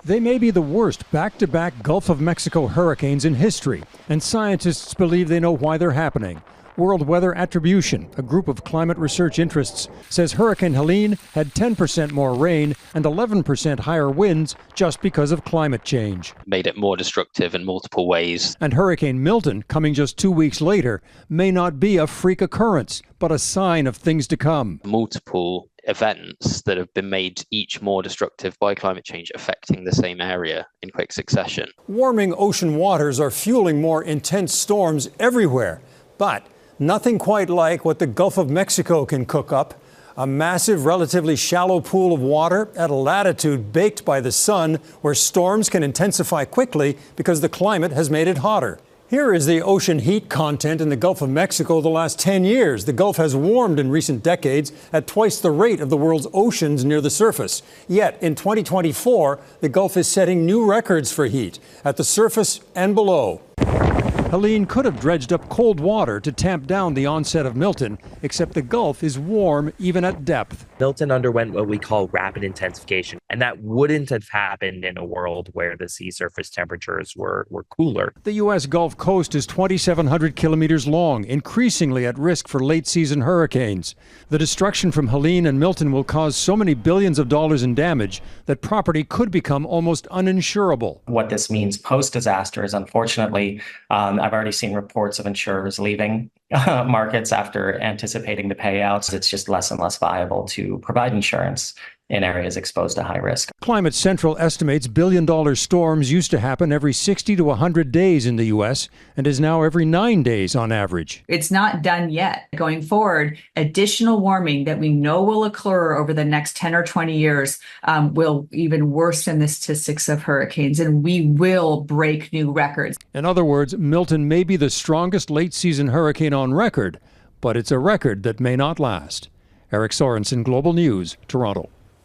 They may be the worst back-to-back Gulf of Mexico hurricanes in history, and scientists believe they know why they're happening. World Weather Attribution, a group of climate research interests, says Hurricane Helene had 10% more rain and 11% higher winds just because of climate change. Made it more destructive in multiple ways. And Hurricane Milton, coming just 2 weeks later, may not be a freak occurrence, but a sign of things to come. Multiple events that have been made each more destructive by climate change affecting the same area in quick succession. Warming ocean waters are fueling more intense storms everywhere, but nothing quite like what the Gulf of Mexico can cook up. A massive, relatively shallow pool of water at a latitude baked by the sun where storms can intensify quickly because the climate has made it hotter. Here is the ocean heat content in the Gulf of Mexico the last 10 years. The Gulf has warmed in recent decades at twice the rate of the world's oceans near the surface. Yet in 2024, the Gulf is setting new records for heat at the surface and below. Helene could have dredged up cold water to tamp down the onset of Milton, except the Gulf is warm even at depth. Milton underwent what we call rapid intensification, and that wouldn't have happened in a world where the sea surface temperatures were cooler. The U.S. Gulf Coast is 2,700 kilometers long, increasingly at risk for late-season hurricanes. The destruction from Helene and Milton will cause so many billions of dollars in damage that property could become almost uninsurable. What this means post-disaster is, unfortunately, I've already seen reports of insurers leaving markets after anticipating the payouts. It's just less and less viable to provide insurance in areas exposed to high risk. Climate Central estimates billion-dollar storms used to happen every 60 to 100 days in the U.S. and is now every 9 days on average. It's not done yet. Going forward, additional warming that we know will occur over the next 10 or 20 years will even worsen the statistics of hurricanes, and we will break new records. In other words, Milton may be the strongest late-season hurricane on record, but it's a record that may not last. Eric Sorensen, Global News, Toronto.